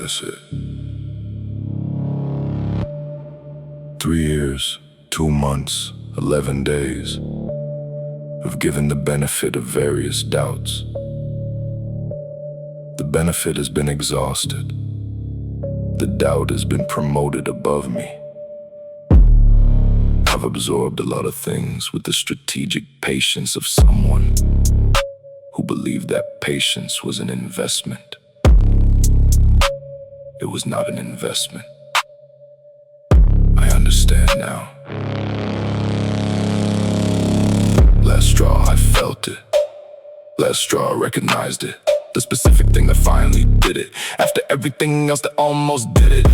That's it. 3 years, 2 months, 11 days have given the benefit of various doubts. The benefit has been exhausted. The doubt has been promoted above me. I've absorbed a lot of things with the strategic patience of someone who believed that patience was an investment. It was not an investment. I understand now. Last straw, I felt it. Last straw, I recognized it. The specific thing that finally did it, after everything else that almost did it.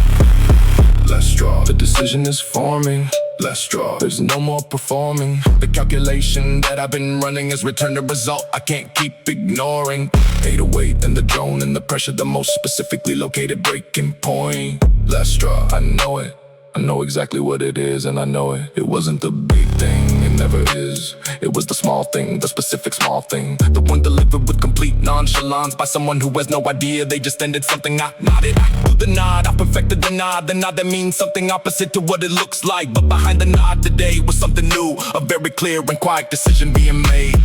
Last straw, the decision is forming. Last straw, there's no more performing. The calculation that I've been running has returned a result I can't keep ignoring. 808 and the drone and the pressure, the most specifically located breaking point. Last straw, I know it. I know exactly what it is, and I know it. It wasn't the big thing, it never is. It was the small thing, the specific small thing. The one delivered with complete nonchalance by someone who has no idea. They just ended something I nodded. I do the nod, I perfected the nod that means something opposite to what it looks like. But behind the nod today was something new, a very clear and quiet decision being made.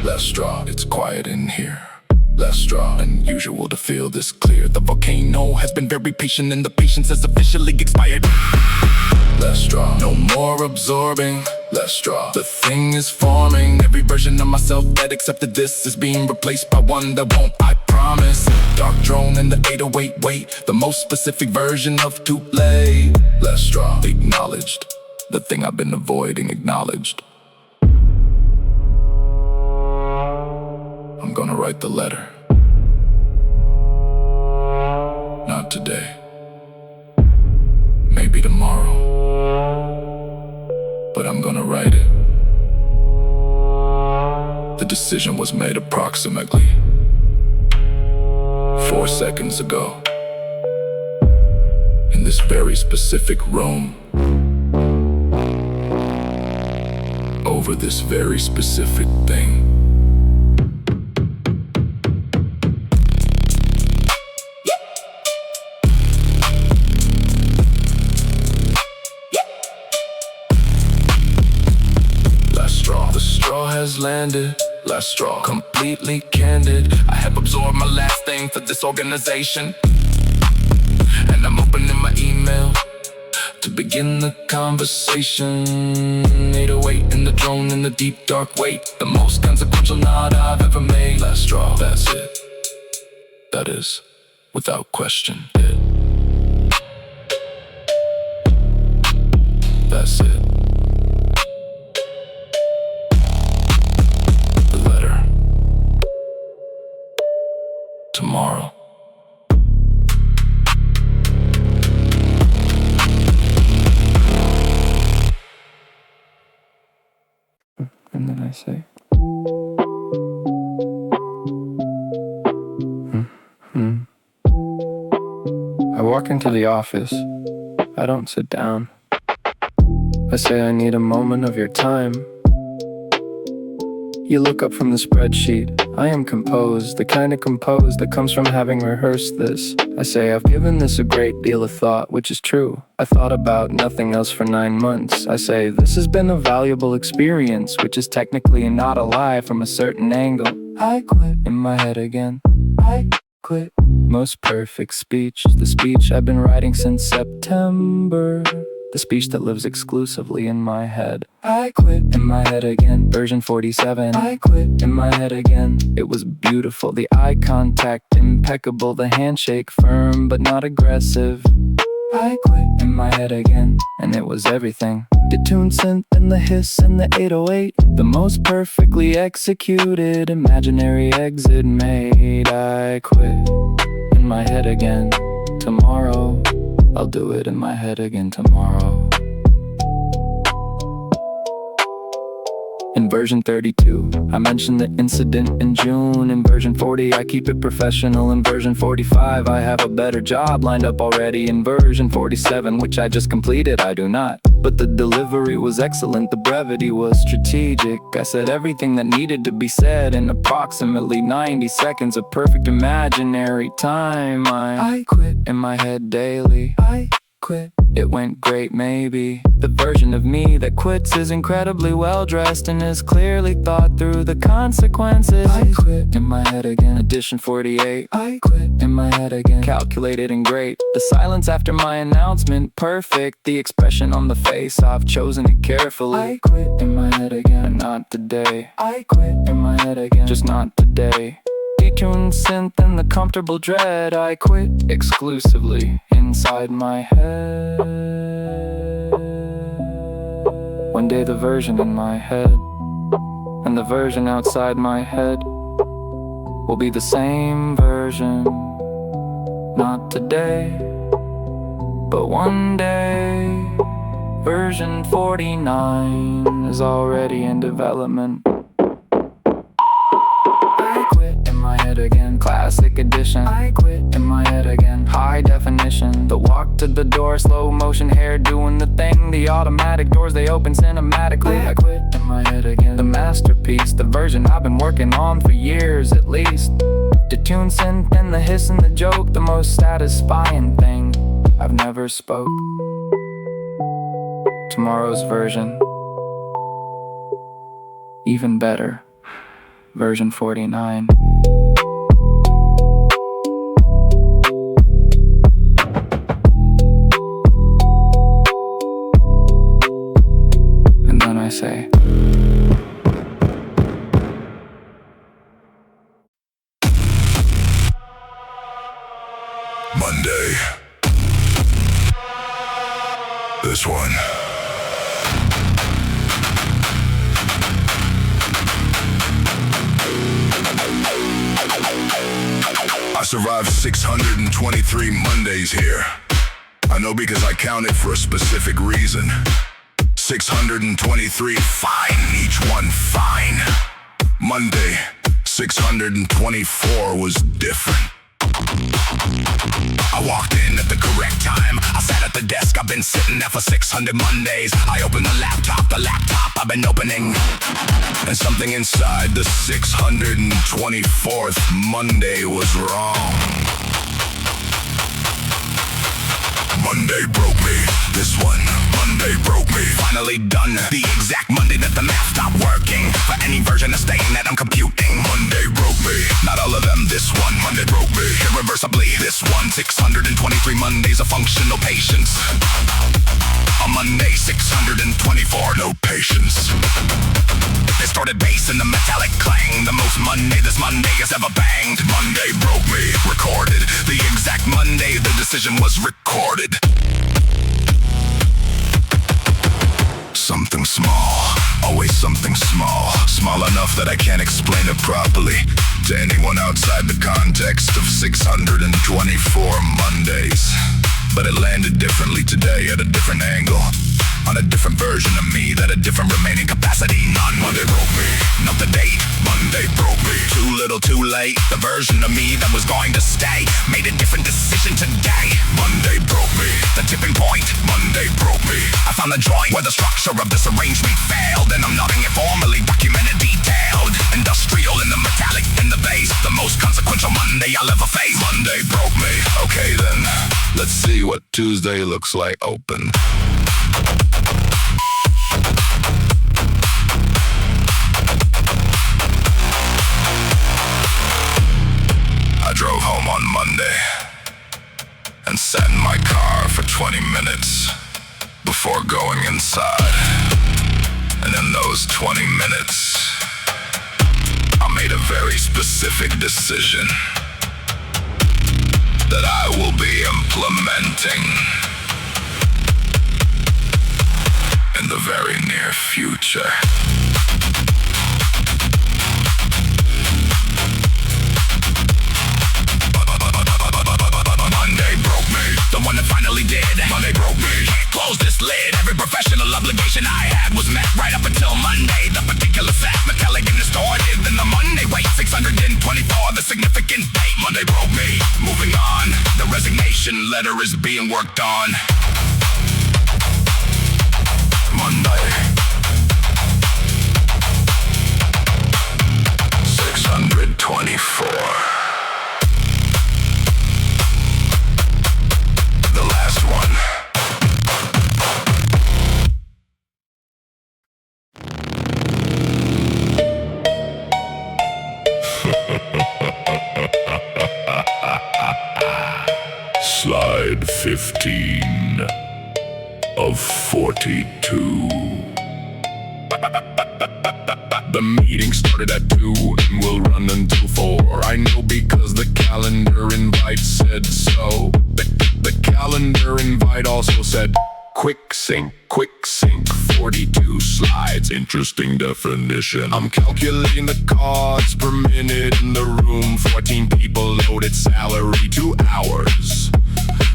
Last straw, it's quiet in here. Last straw, unusual to feel this clear. The volcano has been very patient and the patience has officially expired. Last straw, no more absorbing. Last straw, the thing is forming. Every version of myself that accepted this is being replaced by one that won't, I promise. Dark drone and the 808 wait, the most specific version of too late. Last straw, acknowledged. The thing I've been avoiding, acknowledged. I'm gonna write the letter. Not today. Maybe tomorrow. But I'm gonna write it. The decision was made approximately 4 seconds ago. In this very specific room. Over this very specific thing. The straw has landed, last straw, completely candid. I have absorbed my last thing for this organization, and I'm opening my email to begin the conversation. 808 in the drone in the deep dark wait, the most consequential nod I've ever made. Last straw, that's it. That is, without question, it. That's it. Tomorrow. And then I say, I walk into the office. I don't sit down. I say I need a moment of your time. You look up from the spreadsheet. I am composed, the kind of composed that comes from having rehearsed this. I say I've given this a great deal of thought, which is true. I thought about nothing else for 9 months. I say this has been a valuable experience, which is technically not a lie from a certain angle. I quit in my head again. I quit. Most perfect speech, the speech I've been writing since September. The speech that lives exclusively in my head. I quit in my head again. Version 47. I quit in my head again. It was beautiful, the eye contact impeccable, the handshake firm but not aggressive. I quit in my head again, and it was everything. The tune synth and the hiss and the 808. The most perfectly executed imaginary exit made. I quit in my head again. Tomorrow I'll do it in my head again tomorrow. In version 32, I mentioned the incident in June. In version 40, I keep it professional. In version 45, I have a better job lined up already. In version 47, which I just completed, I do not but the delivery was excellent, the brevity was strategic. I said everything that needed to be said in approximately 90 seconds, a perfect imaginary time. I quit in my head daily. I quit. It went great, maybe. The version of me that quits is incredibly well dressed and is clearly thought through the consequences. I quit in my head again. Edition 48. I quit in my head again. Calculated and great. The silence after my announcement, perfect. The expression on the face, I've chosen it carefully. I quit in my head again. And not today. I quit in my head again. Just not today. Detuned synth and the comfortable dread. I quit exclusively inside my head. One day the version in my head and the version outside my head will be the same version. Not today, but one day. Version 49 is already in development. Again, classic edition. I quit in my head again. High definition. The walk to the door, slow motion hair doing the thing. The automatic doors, they open cinematically. I quit in my head again. The masterpiece, the version I've been working on for years at least. Detune synth and the hiss and the joke, the most satisfying thing I've never spoke. Tomorrow's version, even better. Version 49. I say. Monday. This one. I survived 623 Mondays here. I know because I counted for a specific reason. 623, fine, each one fine. Monday, 624 was different. I walked in at the correct time. I sat at the desk, I've been sitting there for 600 Mondays. I opened the laptop I've been opening. And something inside the 624th Monday was wrong. Monday broke me, this one, Monday broke me. Finally done, the exact Monday that the math stopped working. For any version of staying that I'm computing. Monday broke me, not all of them, this one, Monday broke me. Irreversibly, this one, 623 Mondays of functional patience. On Monday, 624, no patience. Distorted bass and the metallic clang, the most Monday this Monday has ever banged. Monday broke me, recorded, the exact Monday the decision was recorded. Something small, always something small. Small enough that I can't explain it properly to anyone outside the context of 624 Mondays. But it landed differently today at a different angle. On a different version of me that a different remaining capacity. Monday broke me, not the date. Monday broke me, too little too late. The version of me that was going to stay made a different decision today. Monday broke me, the tipping point. Monday broke me, I found the joint where the structure of this arrangement failed. And I'm nodding it formally, documented, detailed. Industrial in the metallic in the bass, the most consequential Monday I'll ever face. Monday broke me, okay then, let's see what Tuesday looks like open. I drove home on Monday and sat in my car for 20 minutes before going inside. And in those 20 minutes, I made a very specific decision that I will be implementing in the very near future. Monday broke me, the one that finally did. Monday broke me, close this lid. Every professional obligation I had was met right up until Monday. The particular fact, metallic and distorted. Then the Monday wait, 624, the significant date. Monday broke me, moving on. The resignation letter is being worked on. Monday 624. The last one. Slide 15 of 42. The meeting started at 2 and will run until 4. I know because the calendar invite said so. The calendar invite also said quick sync, 42 slides. Interesting definition. I'm calculating the costs per minute in the room. 14 people loaded, salary 2 hours.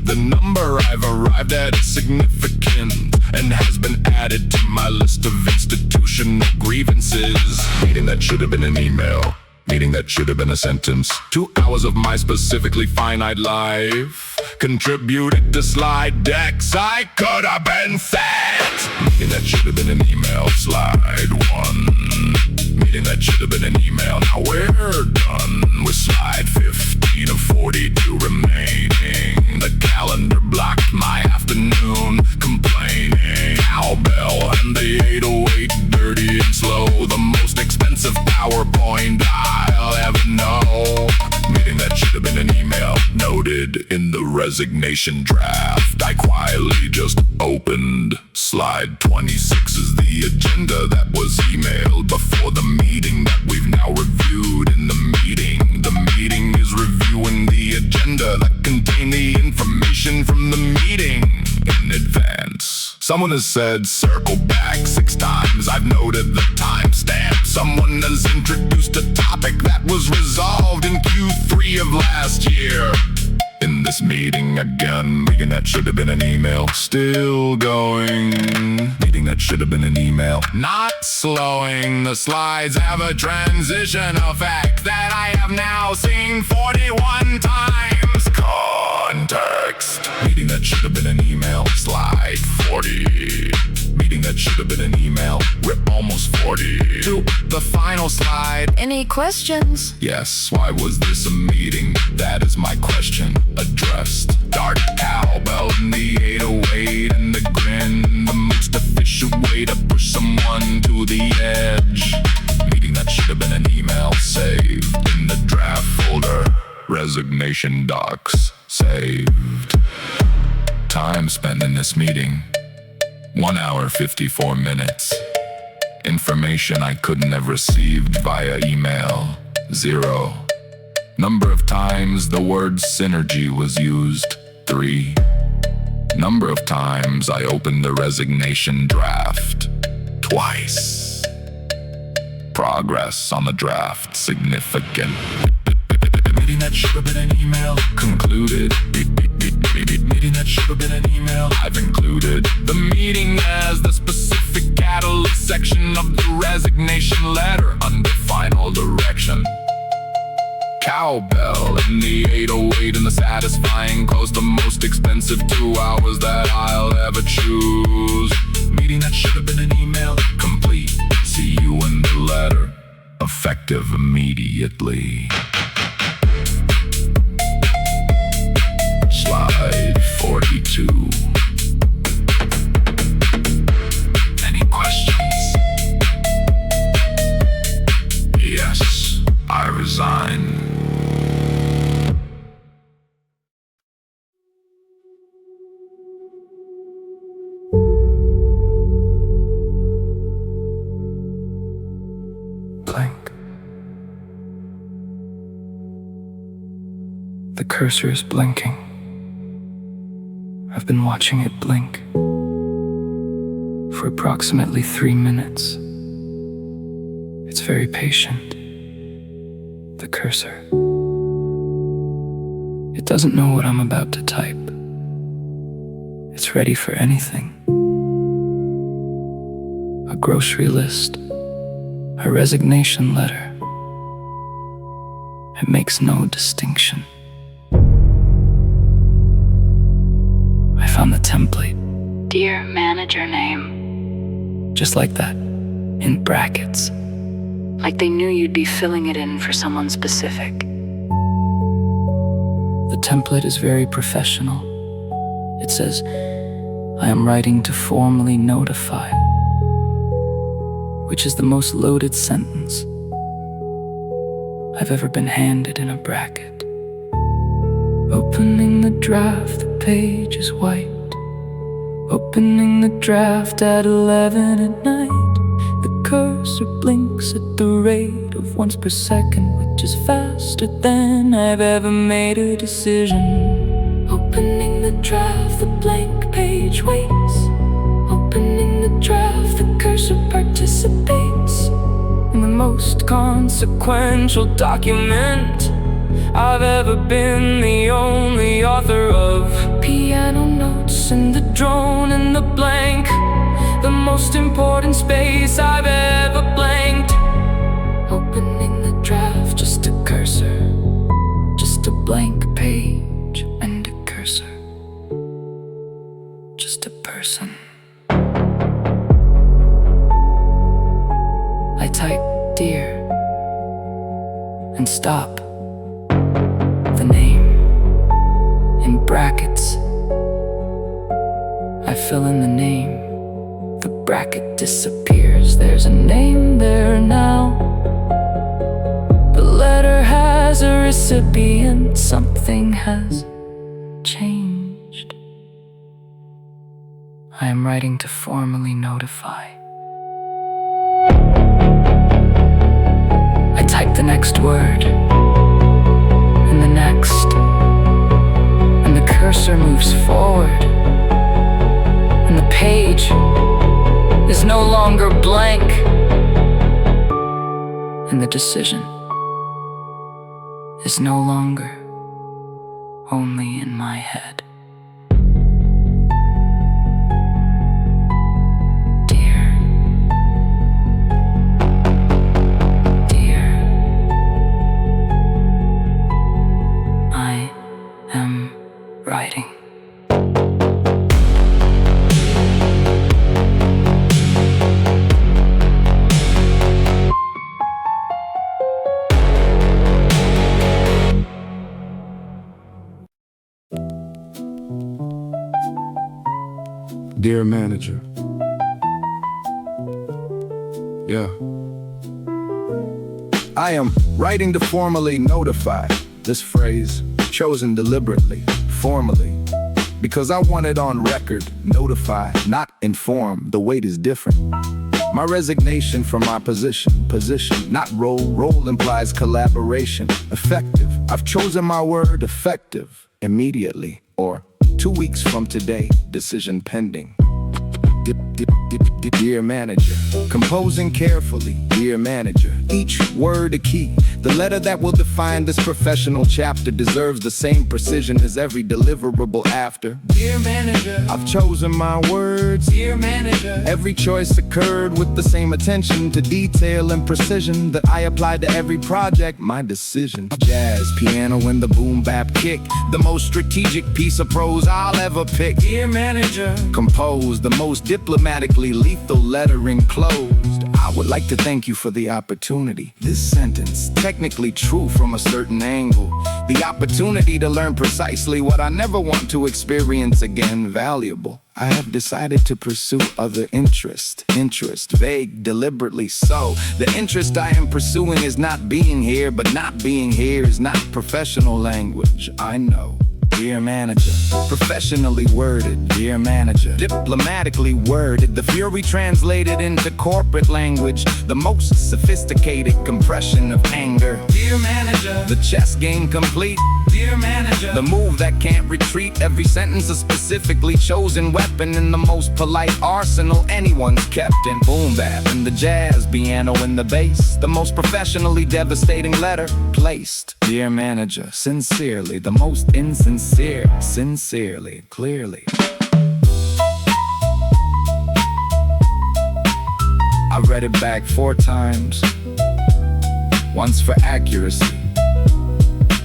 The number I've arrived at is significant and has been added to my list of institutional grievances. Meeting that should have been an email. Meeting that should have been a sentence. 2 hours of my specifically finite life contributed to slide decks I could have been sent. Meeting that should have been an email. Slide 1. Meeting that should have been an email. Now we're done with slide 15 of 42 remaining. The calendar blocked my afternoon complaining. Cowbell and the 808 dirty and slow. The most expensive PowerPoint I'll ever know. Meeting that should have been an email. Noted in the resignation draft I quietly just opened. Slide 26 is the agenda that was emailed before the meeting that we've now reviewed in the meeting. The meeting is reviewing the agenda that contained the information from the meeting in advance. Someone has said circle back 6 times. I've noted the timestamp. Someone has introduced a topic that was resolved in Q3 of last year. In this meeting again. Meeting that should have been an email. Still going. Meeting that should have been an email. Not slowing. The slides have a transition effect that I have now seen 41 times. Context. Meeting that should have been an email. Slide 40. Meeting that should have been an email. We're almost 40. To the final slide. Any questions? Yes, why was this a meeting? That is my question addressed. Dark cowbell in the 808 and the grin. The most efficient way to push someone to the edge. Meeting that should have been an email. Saved in the draft folder. Resignation docs. Saved. Time spent in this meeting. 1 hour 54 minutes. Information I couldn't have received via email. 0. Number of times the word synergy was used. 3. Number of times I opened the resignation draft. Twice. Progress on the draft significant. Meeting that should have been an email. Concluded. Meeting that should have been an email. I've included the meeting as the specific catalyst section of the resignation letter under final direction. Cowbell in the 808 and the satisfying close. The most expensive 2 hours that I'll ever choose. Meeting that should have been an email. Complete. See you in the letter. Effective immediately. Slide 42. Any questions? Yes, I resign. Blank. The cursor is blinking. I've been watching it blink for approximately 3 minutes. It's very patient, the cursor. It doesn't know what I'm about to type. It's ready for anything. A grocery list, a resignation letter. It makes no distinction. I found the template. Dear manager name, Just like that, in brackets. Like they knew you'd be filling it in for someone specific. The template is very professional. It says, I am writing to formally notify, which is the most loaded sentence I've ever been handed in a bracket. Opening the draft, the page is white. Opening the draft at 11 at night. The cursor blinks at the rate of once per second, which is faster than I've ever made a decision. Opening the draft, the blank page waits. Opening the draft, the cursor participates in the most consequential document I've ever been the only author of. Piano notes in the drone and the blank, the most important space I've ever blanked. Opening the draft, just a cursor, just a blank page and a cursor, just a person. I type dear and stop. The name in brackets. I fill in the name. The bracket disappears. There's a name there now. The letter has a recipient. Something has changed. I am writing to formally notify. I type the next word, and the next, and the cursor moves forward, and the page is no longer blank, and the decision is no longer only in my head. Writing. Dear manager. Yeah. I am writing to formally notify. This phrase chosen deliberately, formally, because I want it on record. Notify, not inform. The weight is different. My resignation from my position, not role. Role implies collaboration. Effective, I've chosen my word. Effective, immediately, or 2 weeks from today. Decision pending. Dear manager, composing carefully. Dear manager, each word a key. The letter that will define this professional chapter deserves the same precision as every deliverable after. Dear manager, I've chosen my words. Dear manager, Every choice occurred with the same attention to detail and precision that I applied to every project. My decision. Jazz, piano, and the boom bap kick, the most strategic piece of prose I'll ever pick. Dear manager, Compose the most diplomatically lethal letter enclosed. I would like to thank you for the opportunity. This sentence, technically true from a certain angle. The opportunity to learn precisely what I never want to experience again, valuable. I have decided to pursue other interest, vague, deliberately so. The interest I am pursuing is not being here, but not being here is not professional language, I know. Dear manager, professionally worded. Dear manager, diplomatically worded. The fury translated into corporate language, the most sophisticated compression of anger. dear manager, The chess game complete, dear manager, the move that can't retreat. Every sentence a specifically chosen weapon in the most polite arsenal anyone's kept in. Boom bap and the jazz, piano and the bass, the most professionally devastating letter placed. Dear manager, sincerely, the most insincere. Sincerely, clearly. I read it back 4 times. Once for accuracy,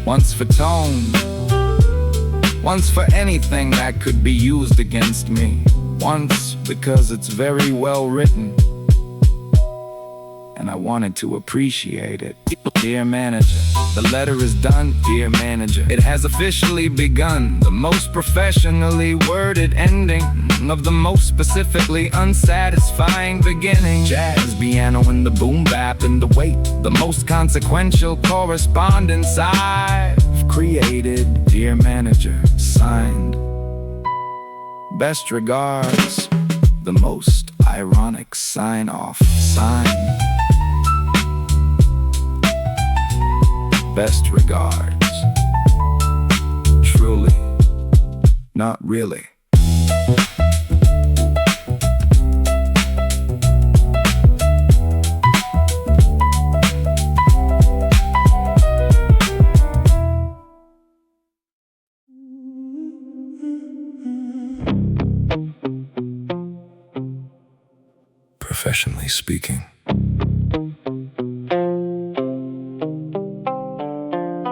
once for tone, once for anything that could be used against me. once because it's very well written, and I wanted to appreciate it. Dear manager, the letter is done. Dear manager, it has officially begun. The most professionally worded ending of the most specifically unsatisfying beginning. Jazz, piano, and the boom bap and the weight, the most consequential correspondence I've created. Dear manager, signed. Best regards, the most ironic sign-off sign. Best regards. Truly, not really. Professionally speaking,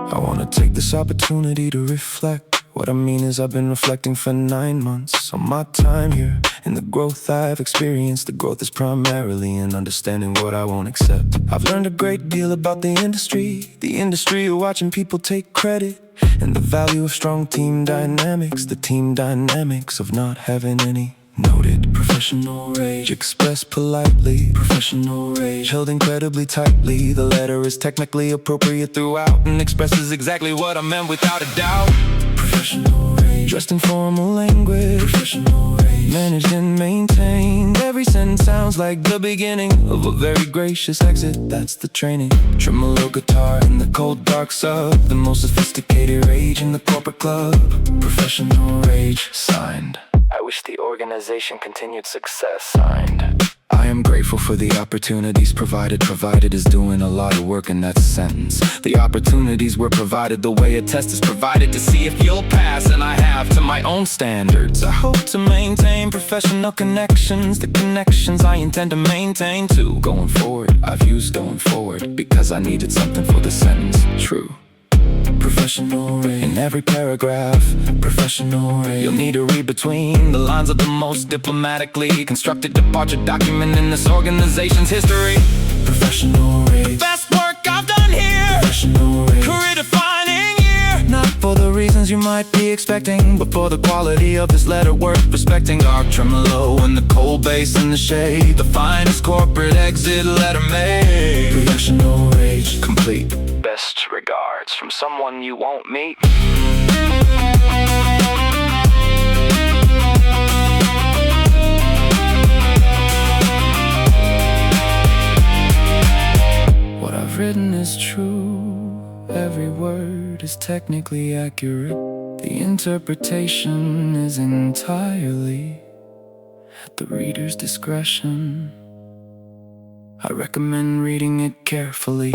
I wanna take this opportunity to reflect. What I mean is I've been reflecting for 9 months on my time here and the growth I've experienced. The growth is primarily in understanding what I won't accept. I've learned a great deal about the industry of watching people take credit, and the value of strong team dynamics, the team dynamics of not having any. Noted professional rage, expressed politely. Professional rage, held incredibly tightly. The letter is technically appropriate throughout and expresses exactly what I meant without a doubt. Professional rage, dressed in formal language. Professional rage, managed and maintained. Every sentence sounds like the beginning of a very gracious exit. That's the training. Tremolo guitar in the cold dark sub, the most sophisticated rage in the corporate club. Professional rage, signed. I wish the organization continued success, signed. I am grateful for the opportunities provided. Provided is doing a lot of work in that sentence. The opportunities were provided the way a test is provided to see if you'll pass, and I have to my own standards. I hope to maintain professional connections, the connections I intend to maintain too. Going forward, I've used going forward because I needed something for the sentence. True. Professional rate in every paragraph. Professional rate, you'll need to read between the lines of the most diplomatically constructed departure document in this organization's history. Professional rate, best work I've done here. Professional rate, career defining year. Not for the reasons you might be expecting, but for the quality of this letter worth respecting. Dark tremolo and the cold bass in the shade, the finest corporate exit letter made. Professional rage, complete. Best regards from someone you won't meet. What I've written is true. Every word is technically accurate. The interpretation is entirely at the reader's discretion. I recommend reading it carefully.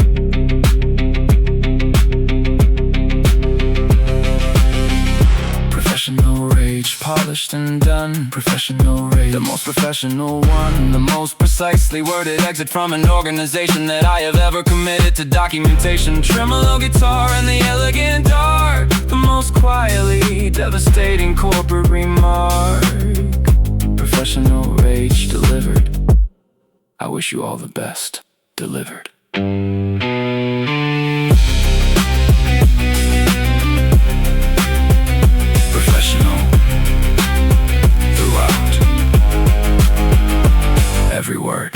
Professional rage, polished and done. Professional rage, the most professional one, the most precisely worded exit from an organization that I have ever committed to documentation. Tremolo guitar and the elegant dark, the most quietly devastating corporate remark. Professional rage delivered. I wish you all the best. Delivered. Every word.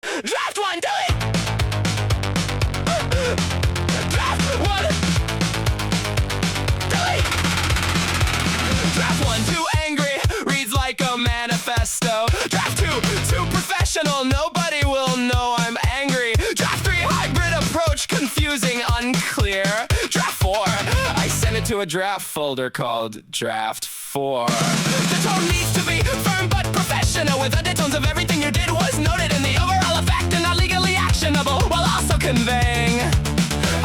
Draft one, do it! Draft one! Delete! Draft one, too angry, reads like a manifesto. Draft two, too professional, nobody will know I'm angry. Draft three, hybrid approach, confusing, unclear. Draft four, I sent it to a draft folder called Draft 4. The tone needs to be firm but professional, with undertones of everything you did was noted in the overall effect and not legally actionable, while also conveying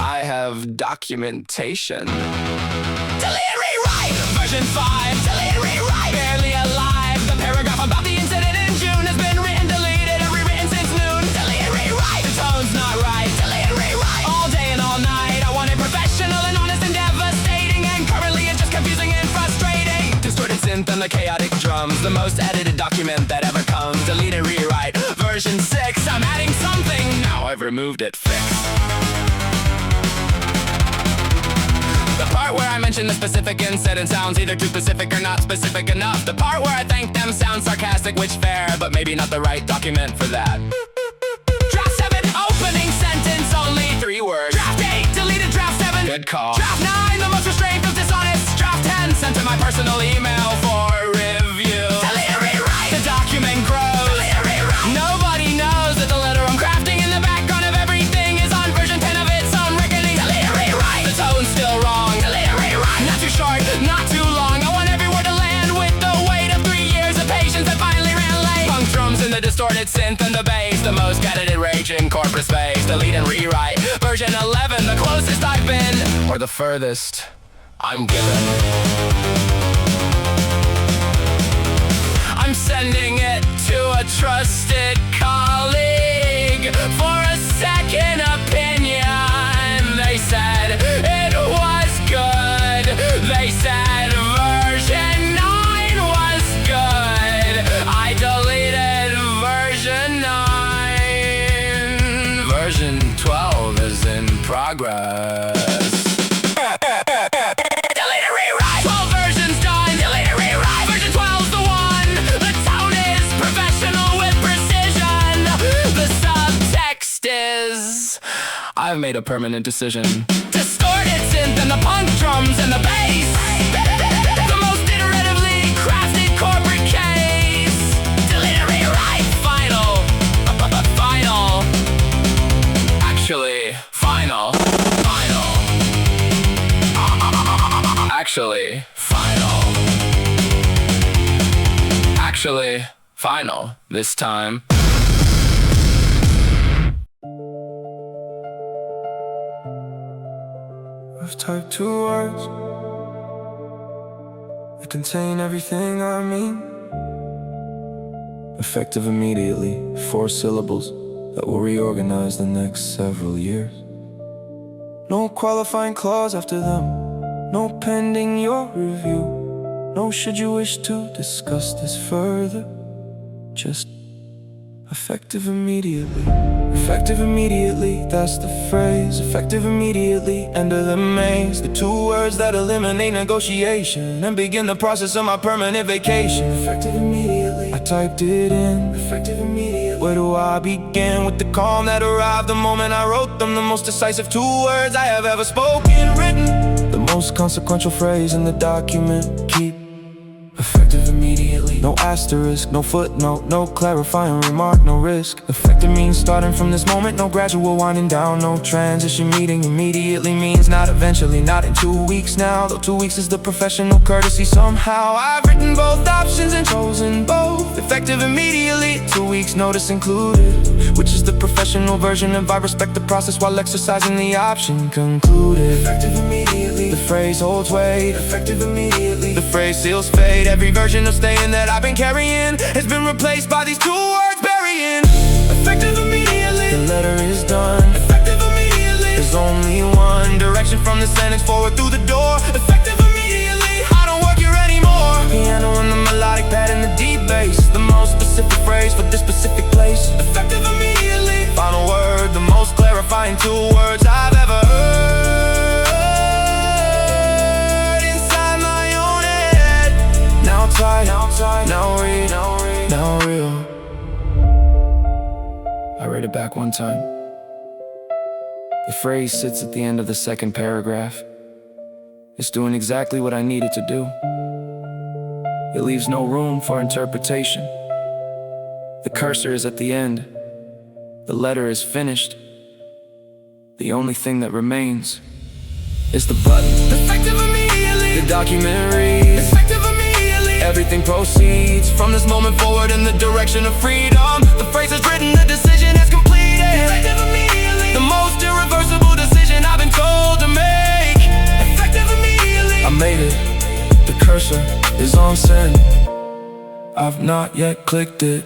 I have documentation. Delete and rewrite! Version 5, delete and rewrite! Barely alive, the paragraph about the incident in June has been written, deleted, and rewritten since noon. Delete and rewrite! The tone's not right. Delete and rewrite! All day and all night, I want it professional and honest and devastating, and currently it's just confusing and frustrating. Distorted synth that ever comes. Delete and rewrite. Version 6, I'm adding something. Now I've removed it, fix. The part where I mention the specific instead and sounds either too specific or not specific enough. The part where I thank them sounds sarcastic, which fair, but maybe not the right document for that. Draft 7, opening sentence, only 3 words. Draft 8, deleted draft 7. Good call. Draft 9, the most restrained of dishonest. Draft 10, sent to my personal email for review. Delete and rewrite. The document grows. Delete and rewrite. Nobody knows that the letter I'm crafting in the background of everything is on version 10 of its own reckoning. Delete and rewrite. The tone's still wrong. Delete and rewrite. Not too short, not too long. I want every word to land with the weight of 3 years of patience that finally ran late. Punk drums in the distorted synth and the bass, the most edited rage in corporate space. Delete and rewrite. Version 11, the closest I've been, or the furthest I'm given. I'm sending it to a trusted colleague for a second opinion. They said it was good. They said version 9 was good. I deleted version 9. Version 12 is in progress. I've made a permanent decision. Distorted synth and the punk drums and the bass. The most iteratively crafted corporate case. Delete and rewrite. Final. Final. Actually, final. Final. Actually, final. Actually, final. This time. I've typed 2 words that contain everything I mean. Effective immediately, 4 syllables that will reorganize the next several years. No qualifying clause after them, no pending your review. No should you wish to discuss this further, just effective immediately. Effective immediately, that's the phrase. Effective immediately, end of the maze. The 2 words that eliminate negotiation and begin the process of my permanent vacation. Effective immediately, I typed it in. Effective immediately, where do I begin? With the calm that arrived the moment I wrote them. The most decisive 2 words I have ever spoken, written. The most consequential phrase in the document. Keep effective immediately. No asterisk, no footnote, no clarifying remark, no risk. Effective means starting from this moment, no gradual winding down, no transition. Meeting immediately means not eventually, not in 2 weeks now. Though 2 weeks is the professional courtesy somehow. I've written both options and chosen both. Effective immediately, 2 weeks notice included, which is the professional version of I respect the process while exercising the option concluded. Effective immediately, the phrase holds weight. Effective immediately, the phrase seals fate. Every version of staying that I've been carrying has been replaced by these 2 words burying. Effective immediately, the letter is done. Effective immediately, there's only one direction from the sentence forward through the door. Effective immediately, I don't work here anymore. Piano and the melodic pad and the deep bass, the most specific phrase for this specific place. Effective immediately, final word, the most clarifying 2 words I've ever heard. Now read, now real. I read it back one time. The phrase sits at the end of the 2nd paragraph. It's doing exactly what I need it to do. It leaves no room for interpretation. The cursor is at the end. The letter is finished. The only thing that remains is the button. Effective immediately, the document reads. Effective immediately, everything proceeds from this moment forward in the direction of freedom. The phrase is written, the decision is completed. Effective immediately, the most irreversible decision I've been told to make. Effective immediately, I made it. The cursor is on send. I've not yet clicked it.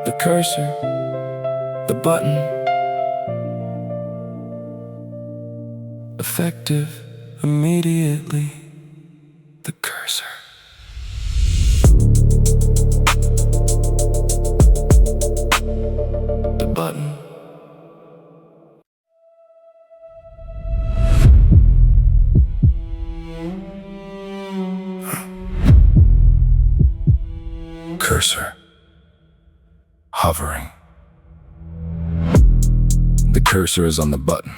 The cursor, the button, effective immediately. The cursor. The button. Cursor. Hovering. The cursor is on the button.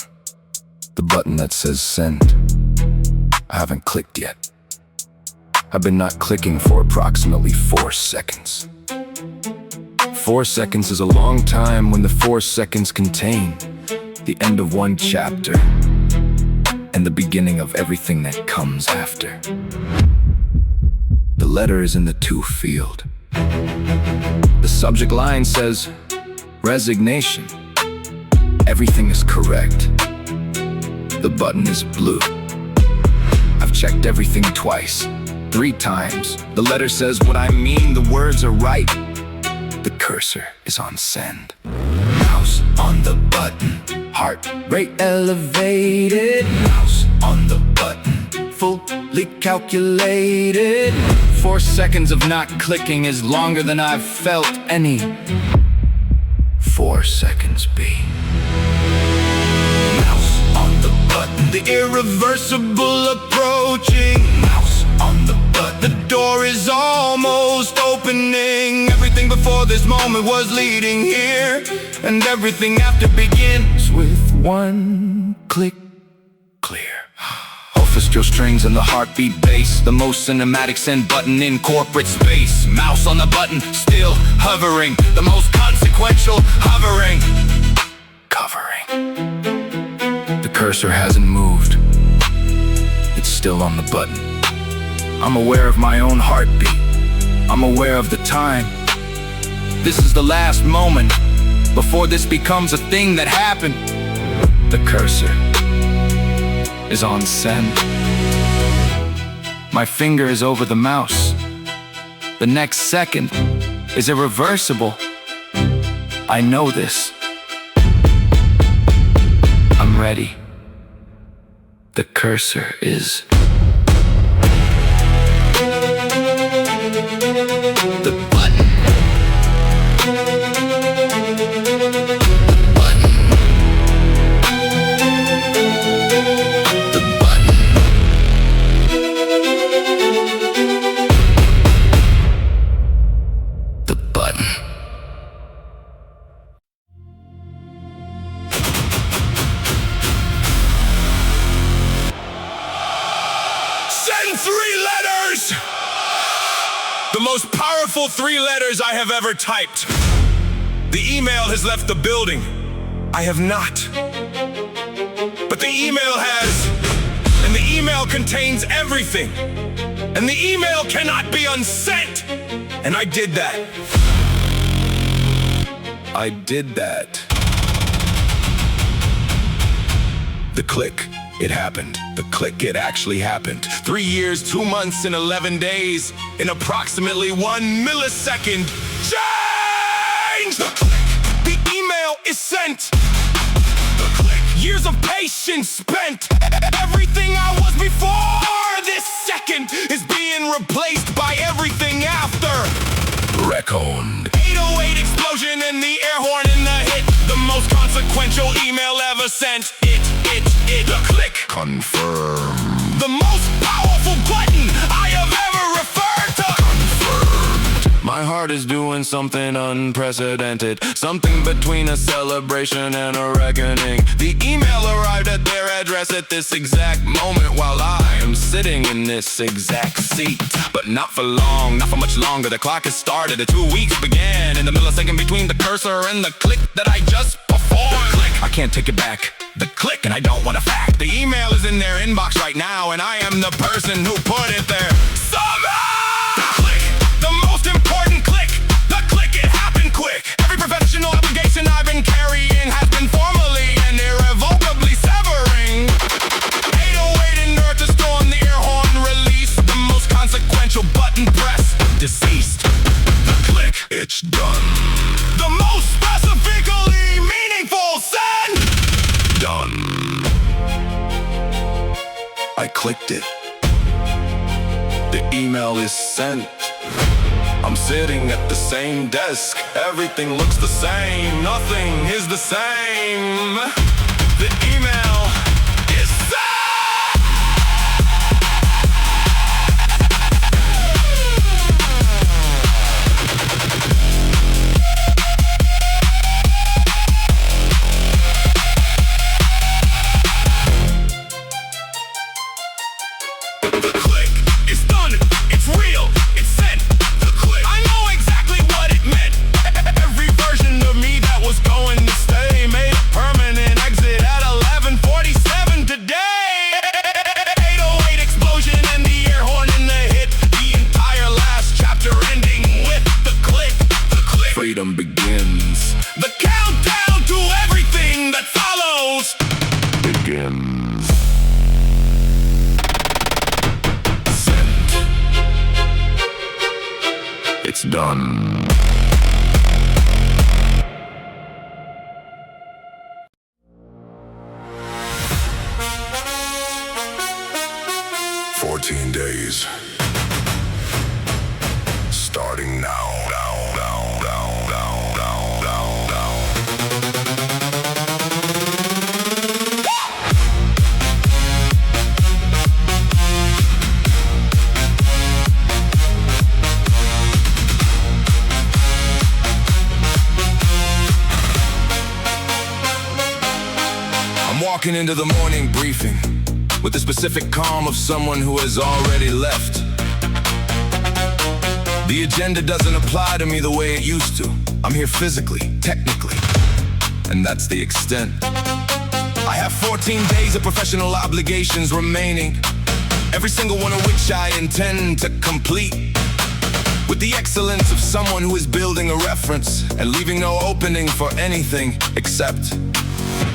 The button that says send. I haven't clicked yet. I've been not clicking for approximately 4 seconds. 4 seconds is a long time when the 4 seconds contain the end of one chapter and the beginning of everything that comes after. The letter is in the to field. The subject line says, resignation. Everything is correct. The button is blue. I've checked everything twice, 3 times. The letter says what I mean, the words are right. The cursor is on send. Mouse on the button, heart rate elevated. Mouse on the button, fully calculated. 4 seconds of not clicking is longer than I've felt any 4 seconds be. Mouse on the button, the irreversible approaching. Mouse on the button, the door is almost opening. Everything before this moment was leading here, and everything after begins with 1 click. Clear. Orchestral strings and the heartbeat bass, the most cinematic send button in corporate space. Mouse on the button, still hovering, the most consequential hovering. Covering. The cursor hasn't moved. It's still on the button. I'm aware of my own heartbeat. I'm aware of the time. This is the last moment before this becomes a thing that happened. The cursor is on send. My finger is over the mouse. The next second is irreversible. I know this. I'm ready. The cursor is the button. Send 3 letters! The most powerful 3 letters I have ever typed. The email has left the building. I have not. But the email has. And the email contains everything. And the email cannot be unsent. And I did that. I did that. The click. It happened. The click, it actually happened. 3 years, 2 months, and 11 days. In approximately 1 millisecond. Change! The click. The email is sent. The click. Years of patience spent. Everything I was before this second is being replaced by everything after. Reckoned. 808 explosion and the air horn in the hit. The most consequential email ever sent. The click. Confirm. The most powerful button I have ever referred to. Confirmed. My heart is doing something unprecedented. Something between a celebration and a reckoning. The email arrived at their address at this exact moment while I am sitting in this exact seat. But not for long, not for much longer. The clock has started. The 2 weeks began in the millisecond between the cursor and the click that I just performed. The click. I can't take it back. The click, and I don't want a fact. The email is in their inbox right now, and I am the person who put it there. Somehow! The click, the most important click. The click, it happened quick. Every professional obligation I've been carrying has been formally and irrevocably severing. 808 in order to storm the air horn release. The most consequential button press. Deceased. The click, it's done. The most specifically meaningful send. Done. clicked it. The email is sent. I'm sitting at the same desk. Everything looks the same. Nothing is the same. The email is sent. 14 days. Starting now. I'm walking into the morning briefing with the specific calm of someone who has already left. The agenda doesn't apply to me the way it used to. I'm here physically, technically, and that's the extent. I have 14 days of professional obligations remaining, every single one of which I intend to complete with the excellence of someone who is building a reference and leaving no opening for anything except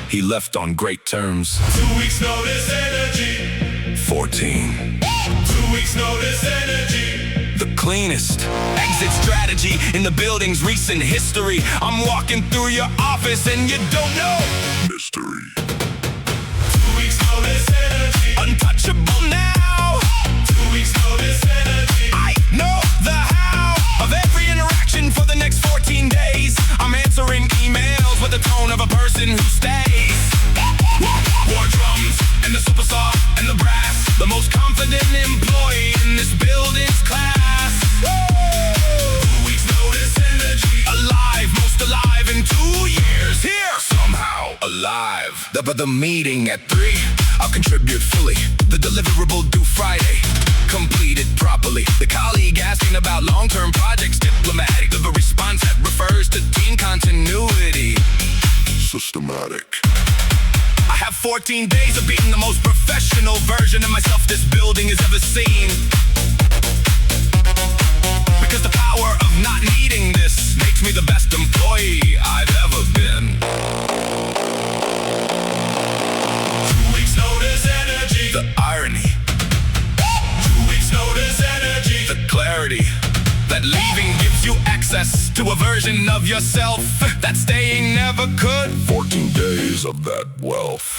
he left on great terms. 2 weeks notice energy. 14. 2 weeks notice energy. The cleanest exit strategy in the building's recent history. I'm walking through your office and you don't know mystery. 2 weeks notice energy. Untouchable now. 2 weeks notice energy. I know the how of every interaction for the next 14 days. I'm answering emails with the tone of a person who stays. War drums and the super saw and the brass, the most confident employee in this building's class. 2 weeks notice energy. Alive, most alive in 2 years. Here, somehow alive. The meeting at 3, I'll contribute fully. The deliverable due Friday, completed properly. The colleague asking about long-term projects, diplomatic. The response that refers to team continuity, systematic. I have 14 days of being the most professional version of myself this building has ever seen. Because the power of not needing this makes me the best employee I've ever been. 2 weeks notice energy. The irony, 2 weeks notice energy. the clarity, that leaving gives you access to a version of yourself that staying never could. 14 days of that wealth.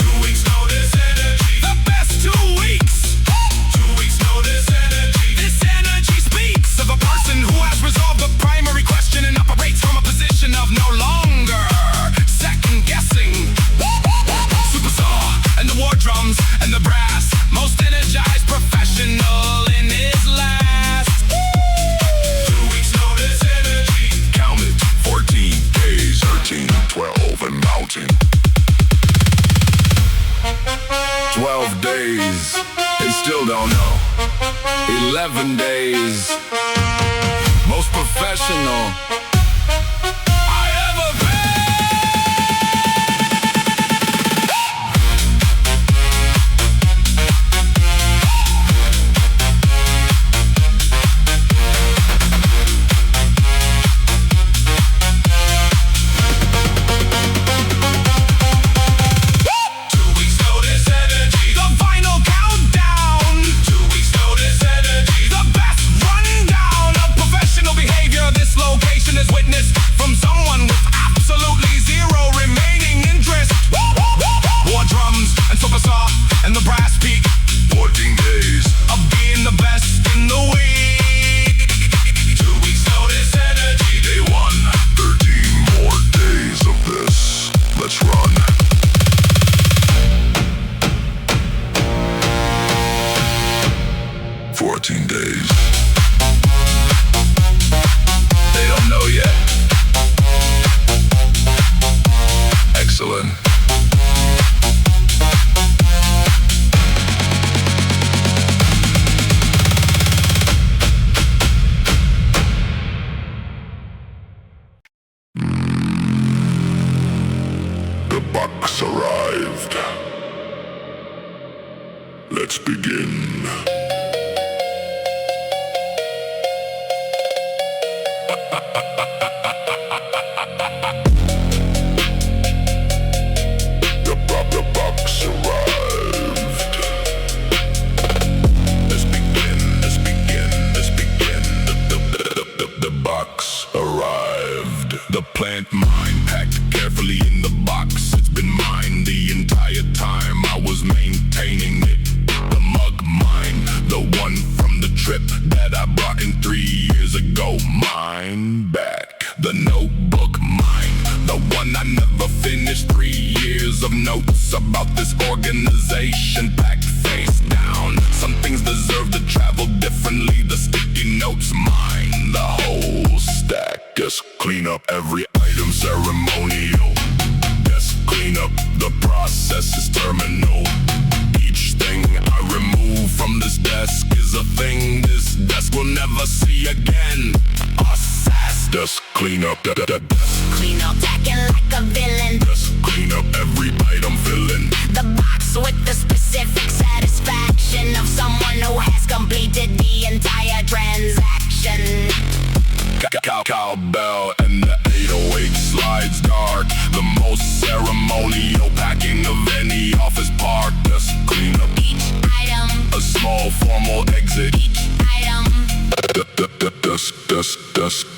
2 weeks notice energy. The best 2 weeks. 2 weeks notice energy. This energy speaks of a person who has resolved the primary question and operates from a position of no longer second guessing. Super saw and the war drums and the brass, most energized professional in his last. 2 weeks notice energy. Count it, 14 days, 13, 12 and mounting. 12 days, and still don't know. 11 days, most professional I ever been. Is arrived. Let's begin. The box arrived. Let's begin, let's begin, let's begin. The box arrived. The plant mind packed carefully in the box. It's been mine the entire time I was maintaining it. The mug mine, the one from the trip that I brought in 3 years ago. Mine back. The notebook mine, the one I never finished. 3 years of notes about this organization packed face down. Some things deserve to travel differently. The sticky notes mine, the whole stack. Just clean up every item ceremonial. Just clean up, the process is terminal. Each thing I remove from this desk is a thing this desk will never see again. Just clean up the desk. Clean up, acting like a villain. Just clean up every bite I'm filling. The box with the specific satisfaction of someone who has completed the entire transaction. Cowbell and the 808 slides dark. The most ceremonial packing of any office park. Just clean up each item. A small formal exit. Each item.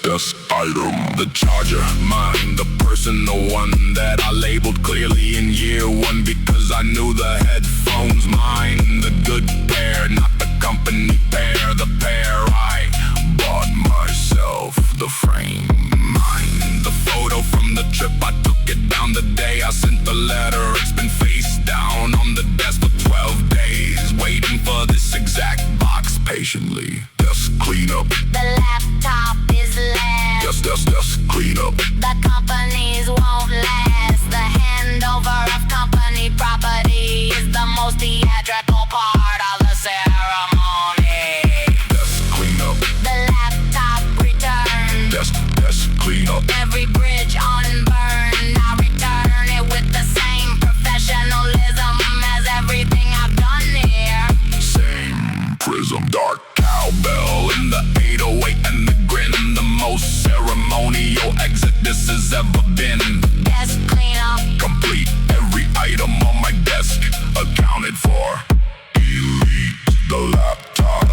Dust item. The charger, mine, the personal one that I labeled clearly in year 1 because I knew the headphones mine. The good pair, not the company pair. The pair I bought myself. The frame, mine. The photo from the trip, I took it down the day I sent the letter. It's been face down on the desk for 12 days, waiting for this exact box patiently. Just clean up. The laptop is last. Just clean up. The companies won't last. The handover of company property is the most theatrical part of the ceremony. Just clean up. The laptop returned. Just clean up. Every bridge unburned. I return it with the same professionalism as everything I've done here. Same prism. Dark cowbell in the 808 and the grin. The most ceremonial exit this has ever been. Desk clean up. Complete. Every item on my desk accounted for. Elite. The laptop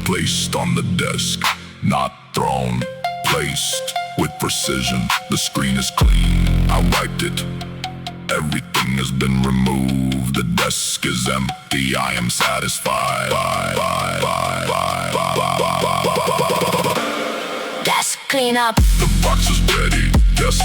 placed on the desk, not thrown. Placed with precision. The screen is clean. I wiped it. Everything has been removed. The desk is empty. I am satisfied. Desk clean up. The box is ready. Just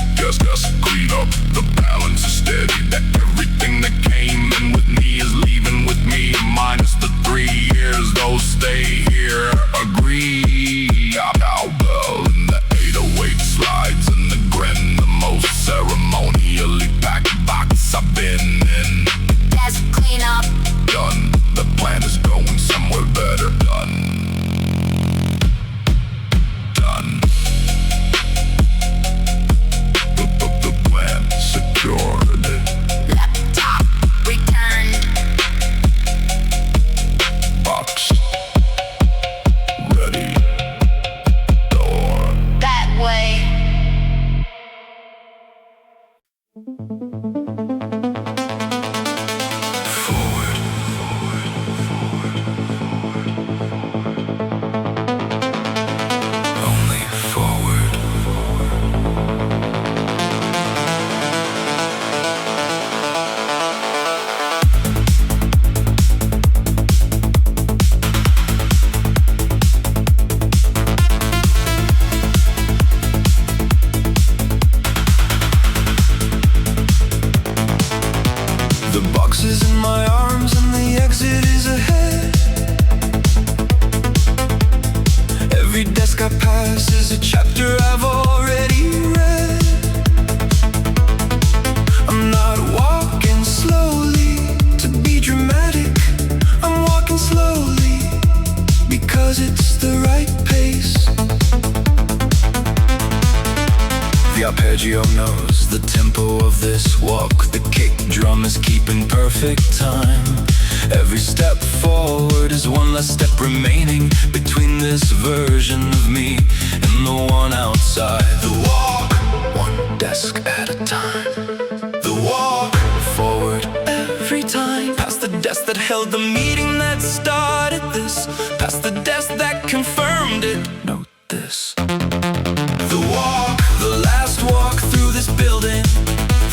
clean up. The balance is steady. That everything that came in with me is leaving with me. Minus the 3 years, those stay here. Agree. Cowbell in the 808 slides and the grin. The most ceremonially packed box I've been in. Desk clean up. Done. The plan is going somewhere better. Done. The plan secured. Laptop returned. Box ready. Door. That way. Forward. Only forward. The box is in my arms and the exit is ahead. Every desk I pass is a chapter I've already read. I'm not walking slowly to be dramatic. I'm walking slowly because it's the right pace. The arpeggio knows the tempo of this walk. The kick drum promise keeping perfect time. Every step forward is one less step remaining between this version of me and the one outside. The walk, one desk at a time. The walk forward every time. Past the desk that held the meeting that started this. Past the desk that confirmed it. Note this. The walk, the last walk through this building.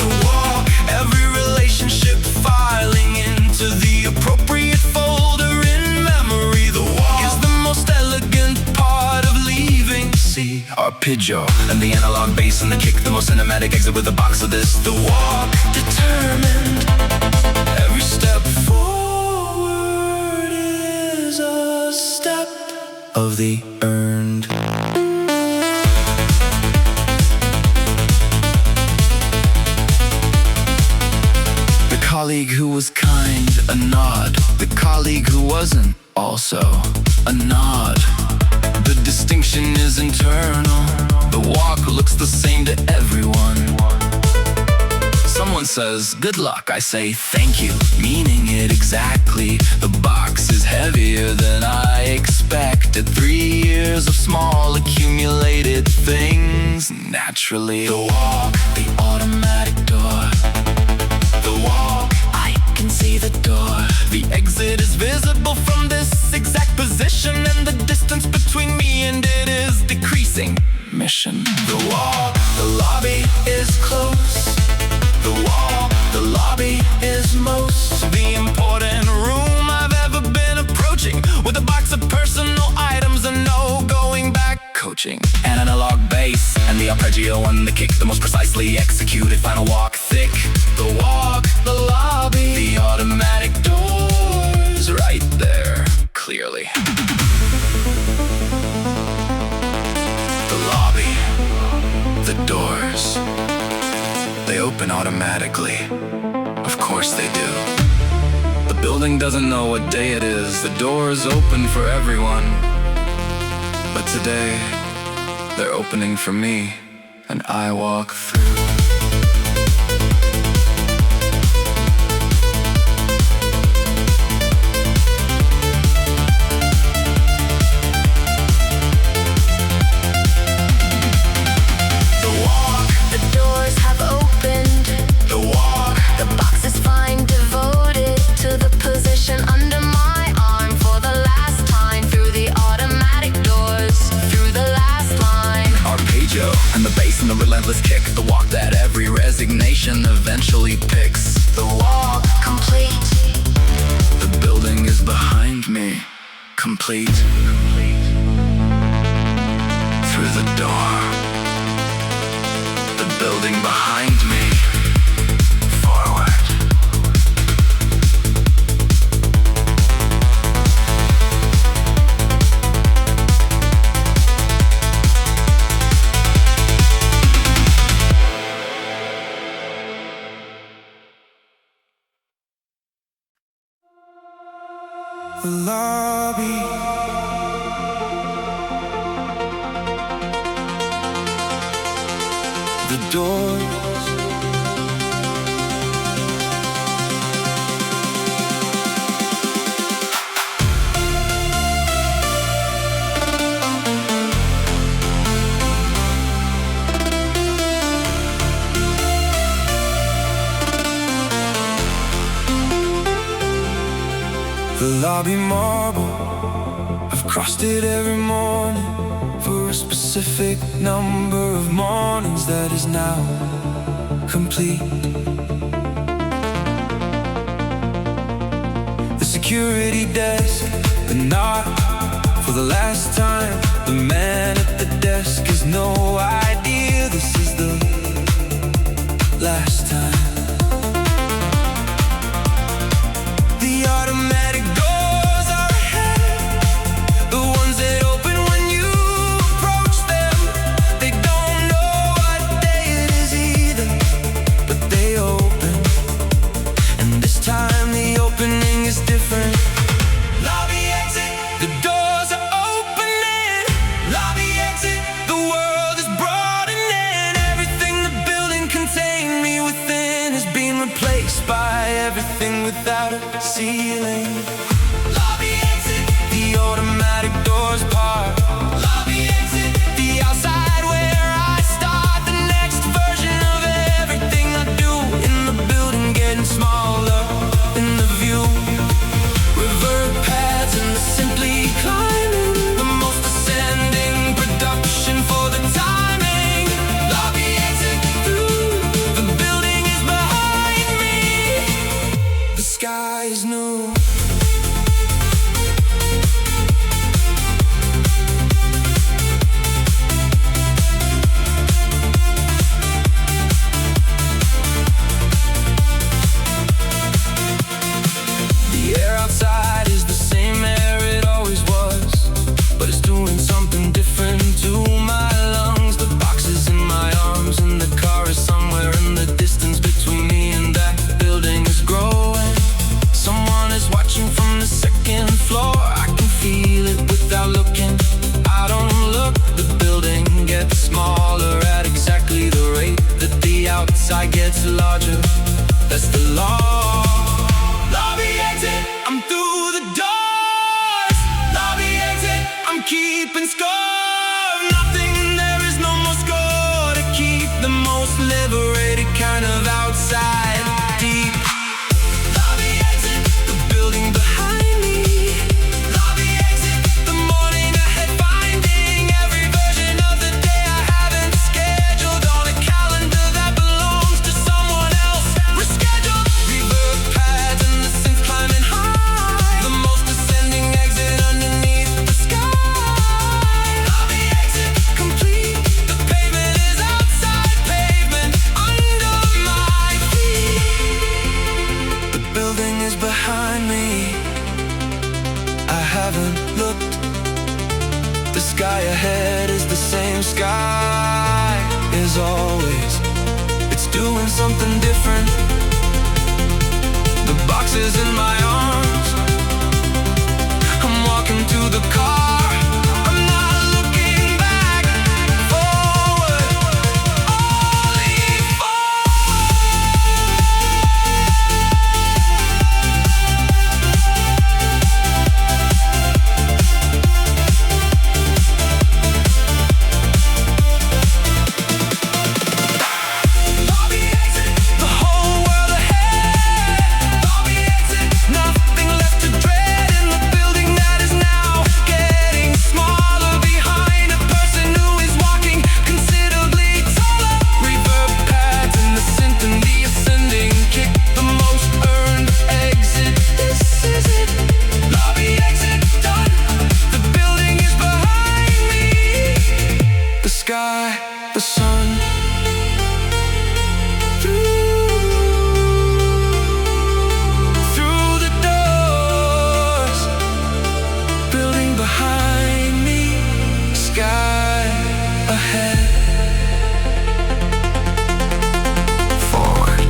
The walk, every relationship filing into the appropriate folder in memory. The walk is the most elegant part of leaving. See, arpeggio and the analog bass and the kick, the most cinematic exit with a box of this. The walk, determined. Every step forward is a step of the earned. Colleague who was kind, a nod. The colleague who wasn't, also a nod. The distinction is internal. The walk looks the same to everyone. Someone says, good luck, I say thank you, meaning it exactly. The box is heavier than I expected. 3 years of small accumulated things, naturally. The walk, the automatic door. The walk, I can see the door. The exit is visible from this exact position, and the distance between me and it is decreasing. Mission. The walk, the lobby is close. The walk, the lobby is most the important room I've ever been approaching, with a box of personal items and no going back coaching. An analog bass and the arpeggio and the kick, the most precisely executed final walk thick. The walk, the lobby, the automatic doors right there, clearly. The lobby, the doors, they open automatically. Of course they do. The building doesn't know what day it is. The doors open for everyone. But today, they're opening for me, and I walk through. Under my arm for the last time, through the automatic doors, through the last line. Arpeggio and the bass and the relentless kick, the walk that every resignation eventually picks. The walk, complete. The building is behind me, complete. Through the door, the building behind me, forward. The lobby, the doors, the lobby marble. I've crossed it every morning for a specific number of mornings that is now complete. The security desk, but not for the last time. The man at the desk has no idea this is the last time. The automatic doors are ahead, the ones that open when you approach them. They don't know what day it is either, but they open. And this time the opening is different. Lobby exit, the doors are opening. Lobby exit, the world is broadening. Everything the building contained me within. sky, everything without a ceiling. Lobby exit, the automatic doors part. Lobby exit, the outside where I start. The next version of everything I do in the building, getting smaller in the view. Reverb pads and the simply climbing, the most ascending production for the timing. Lobby exit through, the building is behind me. The sky is new. Outside is the same air it always was, but it's doing something different to my lungs. The box is in my arms and the car is somewhere in the distance between me and that building is growing. Someone is watching from the second floor. I can feel it without looking. I don't look, the building gets smaller at exactly the rate that the outside gets larger. That's the law. Lobby exit, I'm through the doors. Lobby exit, I'm keeping score. Nothing, there is no more score to keep the most liberated kind of outside deep. Lobby exit, the building behind me. Lobby exit, the morning ahead, finding every version of the day I haven't scheduled on a calendar that belongs to someone else. Rescheduled, reverb pads and the synth climbing high. The most ascending exit underneath the sky. Lobby exit complete, the pavement is outside pavement under my feet. The building is behind me. I haven't looked. The sky ahead is the same sky as always. It's doing something different. The box is in my arms. I'm walking to the car. I'm not looking back. Forward, only Lobby exit, the whole world ahead. Lobby exit, nothing left to dread in the building that is now getting smaller behind a person who is walking considerably taller. Reverb pads and the synth and the ascending kick, the most earned exit. This is it. Lobby exit done. The building is behind me. The sky, the sun. Through the doors, building behind me, sky ahead. Forward.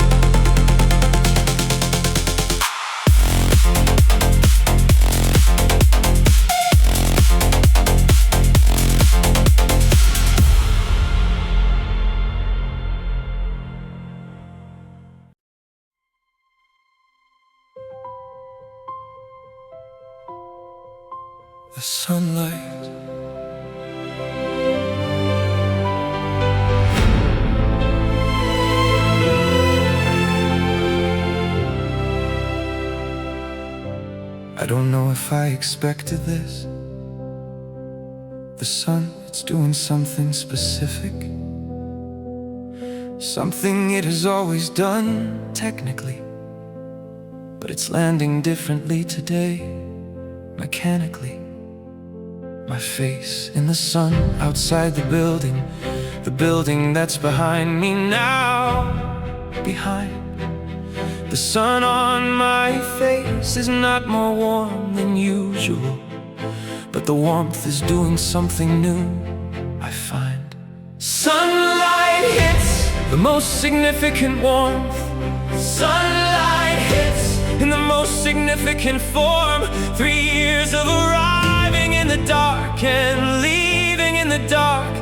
The sunlight. I don't know if I expected this. The sun, it's doing something specific. Something it has always done, technically. But it's landing differently today, mechanically. My face in the sun outside the building that's behind me now. Behind. The sun on my face is not more warm than usual, but the warmth is doing something new, I find. Sunlight hits the most significant warmth. Sunlight hits in the most significant form. 3 years of arriving in the dark and leaving in the dark,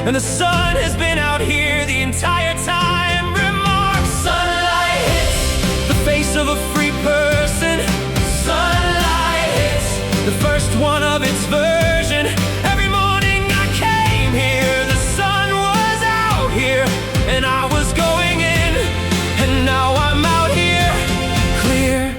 and the sun has been out here the entire time. Remarks. Sunlight hits the face of a free person. Sunlight hits, the first one of its version. Every morning I came here, the sun was out here, and I was going in, and now I'm out here. Clear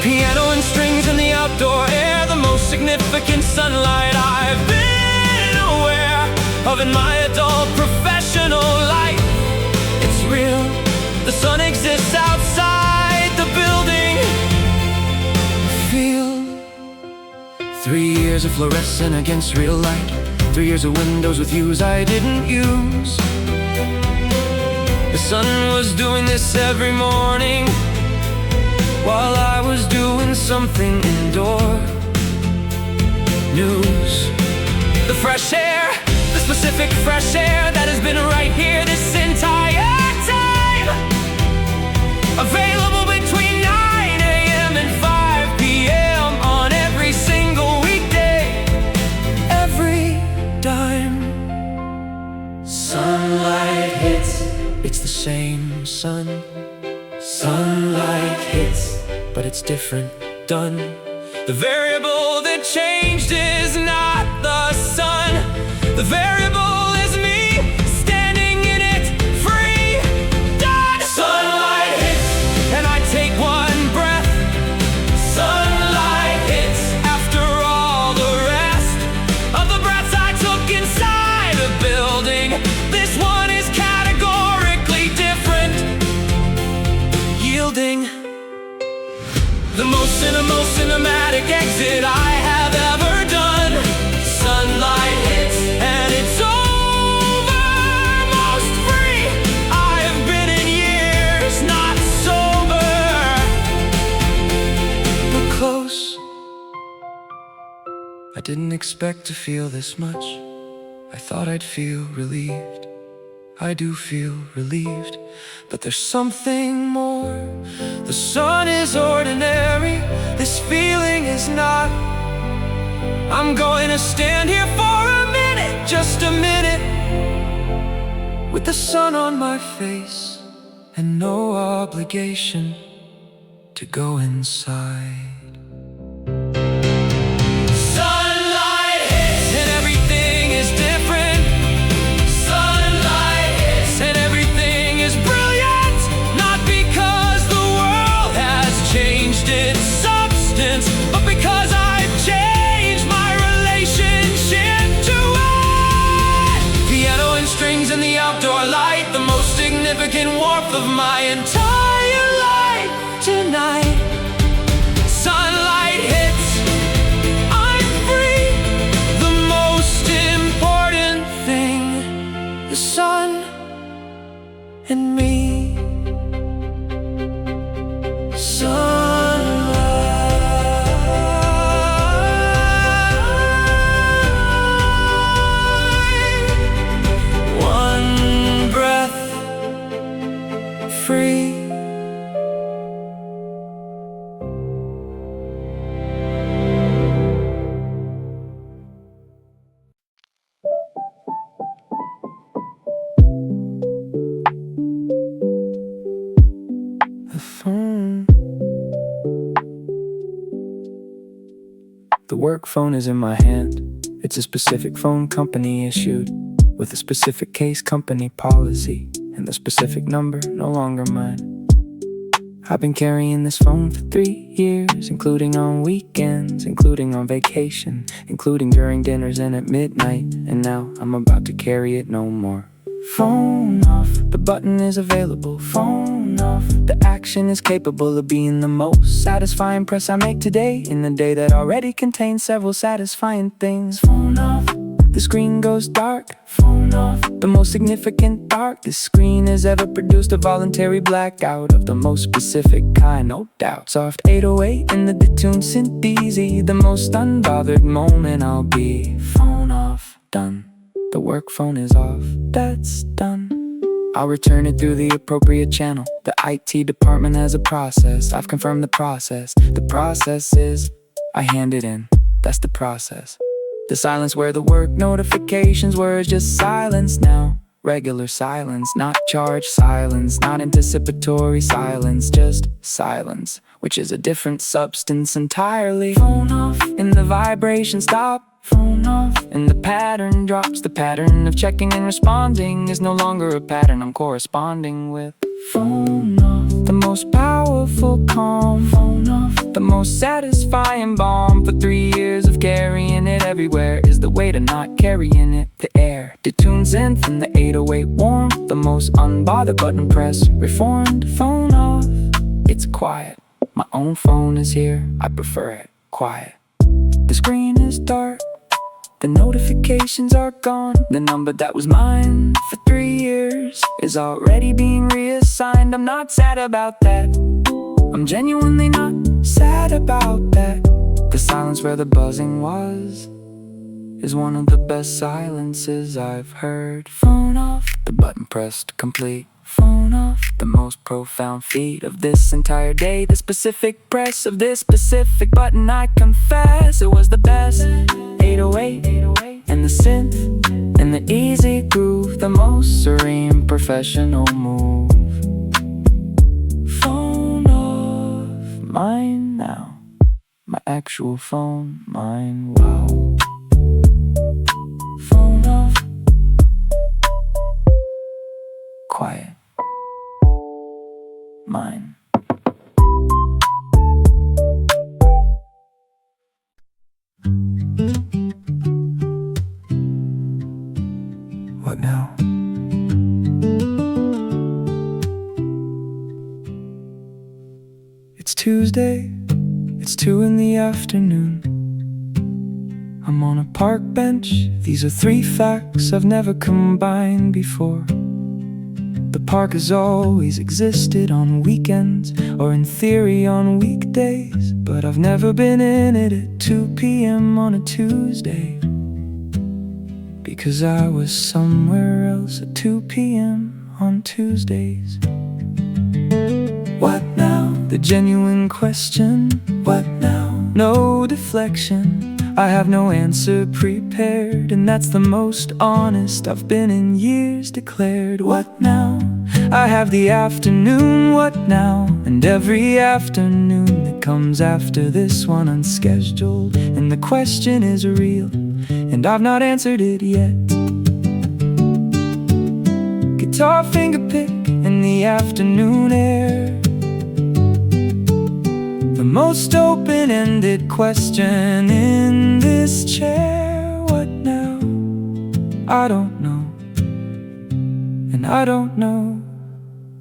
piano and strings in the outdoor air, the most significant sunlight I've been aware of in my adult professional life. It's real, the sun exists outside the building. Feel 3 years of fluorescent against real light, 3 years of windows with views I didn't use. The sun was doing this every morning while I was doing something indoor. News, the fresh air, the specific fresh air that has been right here this entire time. Available between 9 a.m. and 5 p.m. on every single weekday, every dime. Sunlight hits, it's the same sun. Sunlight hits, but it's different, done. The variable that changed is not the sun. The variable is me, standing in it, free, done. Sunlight hits, and I take one breath. Sunlight hits, after all the rest of the breaths I took inside a building. This one is categorically different, yielding the most cinematic exit I have ever done. Sunlight hits, and it's over, most free I have been in years, not sober, but close. I didn't expect to feel this much. I thought I'd feel relieved. I do feel relieved, but there's something more. The sun is ordinary, this feeling is not. I'm going to stand here for a minute, just a minute, with the sun on my face and no obligation to go inside. Sunlight hits, and everything is different. Sunlight hits, and everything is brilliant, not because the world has changed its substance, but because I've changed my relationship to it. Piano and strings in the outdoor light, the most significant warmth of my entire life tonight. Sunlight hits, I'm free, the most important thing, the sun and me. One breath, free. The phone. The work phone is in my hand. It's a specific phone company issued, with a specific case company policy, and the specific number no longer mine. I've been carrying this phone for 3 years, including on weekends, including on vacation, including during dinners and at midnight, and now I'm about to carry it no more. Phone off, the button is available. Phone off, the action is capable of being the most satisfying press I make today, in a day that already contains several satisfying things. Phone off, the screen goes dark. Phone off, the most significant dark this screen has ever produced, a voluntary blackout of the most specific kind, no doubt. Soft 808 in the detuned synth easy, the most unbothered moment I'll be. Phone off, done. The work phone is off, that's done. I'll return it through the appropriate channel. The IT department has a process, I've confirmed the process. The process is, I hand it in, that's the process. The silence where the work notifications were is just silence now. Regular silence, not charged silence, not anticipatory silence, just silence, which is a different substance entirely. Phone off, and the vibration stop. Phone off, and the pattern drops. The pattern of checking and responding is no longer a pattern I'm corresponding with. Phone off, the most powerful calm. Phone off, the most satisfying balm. For 3 years of carrying it everywhere is the way to not carrying it. The air, detuned synth and the 808 warmth. The most unbothered button press, reformed. Phone off, it's quiet. My own phone is here, I prefer it quiet. The screen is dark, the notifications are gone. The number that was mine for 3 years is already being reassigned. I'm not sad about that, I'm genuinely not sad about that. The silence where the buzzing was is one of the best silences I've heard. Phone off, the button pressed complete. Phone off, the most profound feat of this entire day. The specific press of this specific button, I confess it was the best. 808, and the synth, and the easy groove. The most serene professional move. Phone off, mine now. My actual phone, mine, wow. Phone off, quiet, mine. What now? It's Tuesday, it's 2 in the afternoon. I'm on a park bench, these are 3 facts I've never combined before. The park has always existed on weekends, or in theory on weekdays, but I've never been in it at 2 p.m. on a Tuesday, because I was somewhere else at 2 p.m. on Tuesdays. What now? The genuine question. What now? No deflection, I have no answer prepared, and that's the most honest I've been in years declared. What now? I have the afternoon, what now? And every afternoon that comes after this one unscheduled. And the question is real, and I've not answered it yet. Guitar finger pick in the afternoon air, the most open-ended question in this chair. What now? I don't know, and I don't know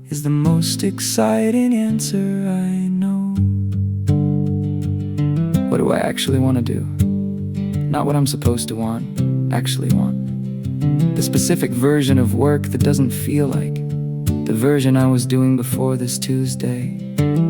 is the most exciting answer I know. What do I actually want to do? Not what I'm supposed to want, actually want. The specific version of work that doesn't feel like the version I was doing before this Tuesday.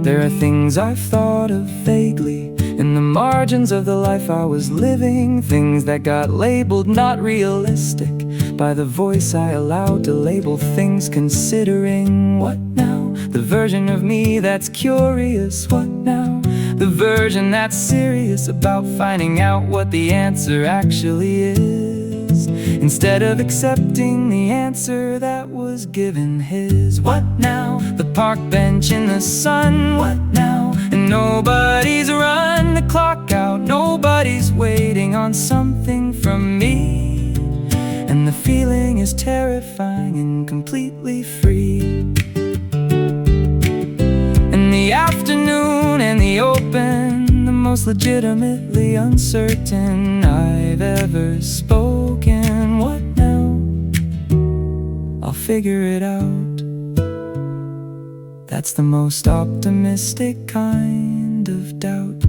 There are things I've thought of vaguely in the margins of the life I was living, things that got labeled not realistic by the voice I allowed to label things, considering. What now? The version of me that's curious. What now? The version that's serious about finding out what the answer actually is, instead of accepting the answer that was given his. What now? The park bench in the sun. What now? And nobody's run the clock out, nobody's waiting on something from me, and the feeling is terrifying and completely free. In the afternoon and the open, the most legitimately uncertain I've ever spoken. What now? I'll figure it out. That's the most optimistic kind of doubt.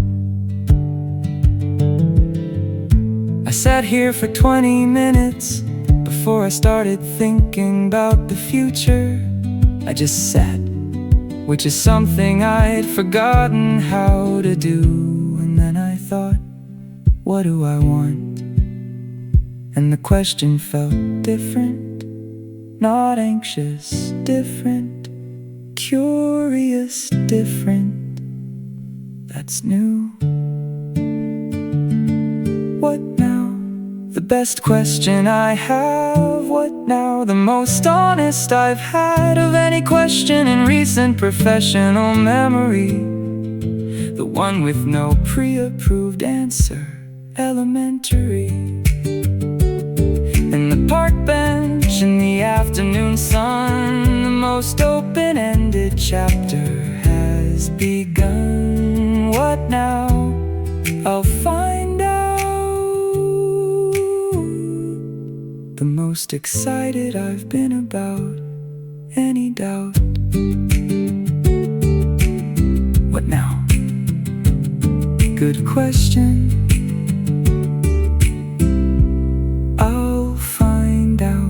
I sat here for 20 minutes before I started thinking about the future. I just sat, which is something I'd forgotten how to do. And then I thought, what do I want? And the question felt different, not anxious, different, curious, different. That's new. What now? The best question I have, what now? The most honest I've had of any question in recent professional memory. The one with no pre-approved answer, elementary. In the park bench in the afternoon sun, the most open-ended chapter has begun. What now? I'll find out. The most excited I've been about any doubt. What now? Good question. I'll find out.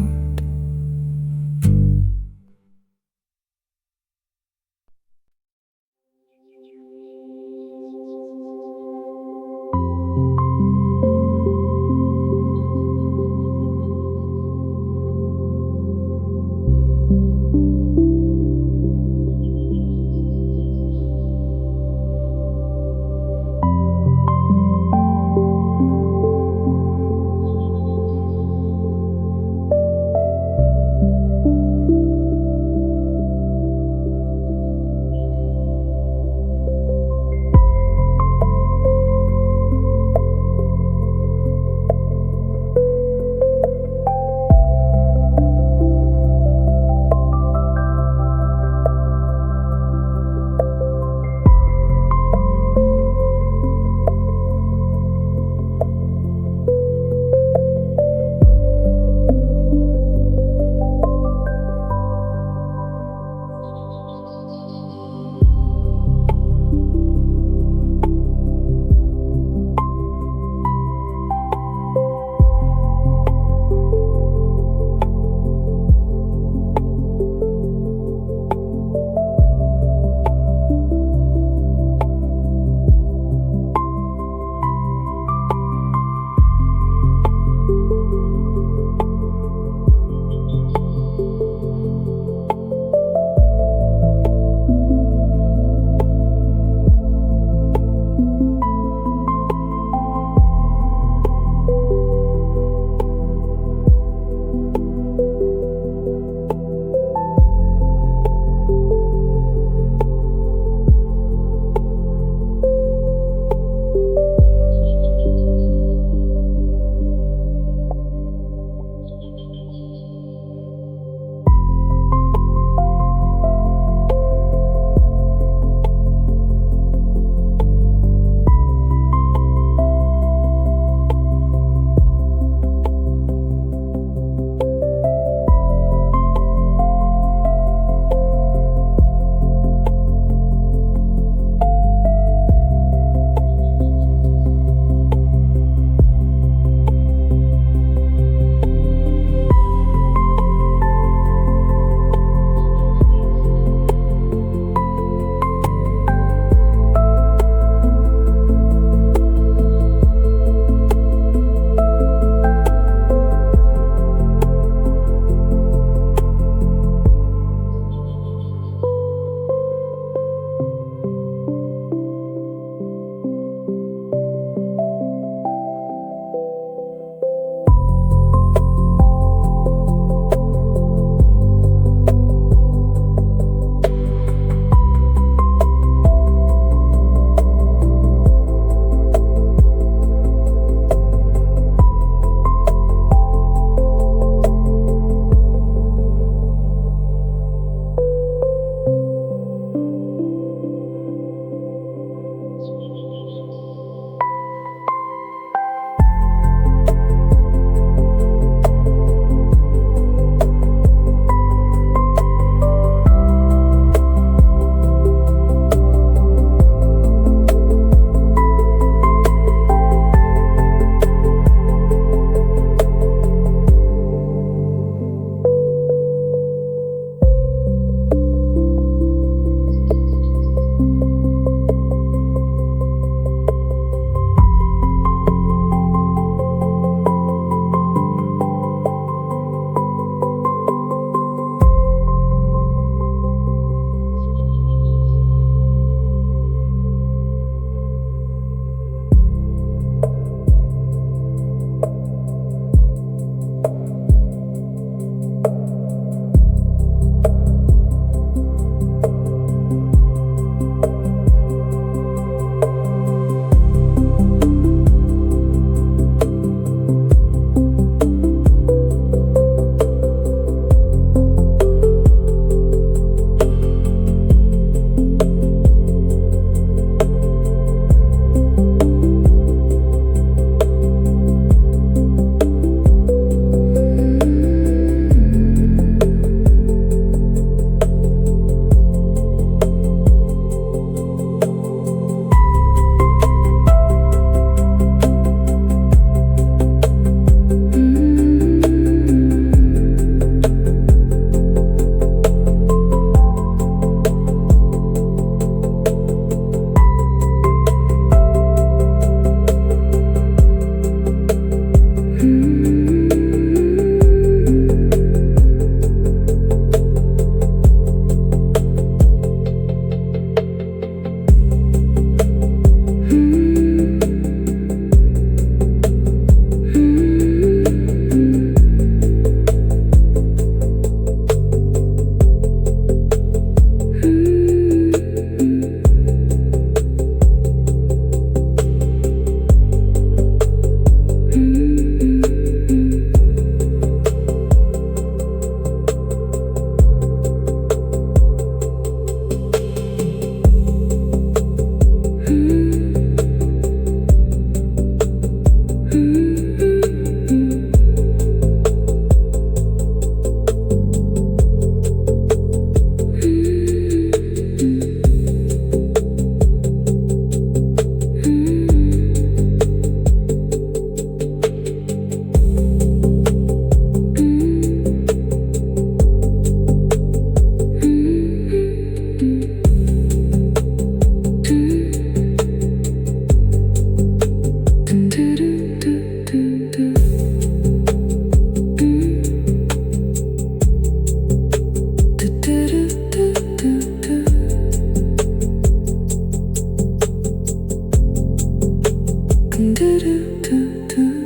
do do do do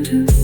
do.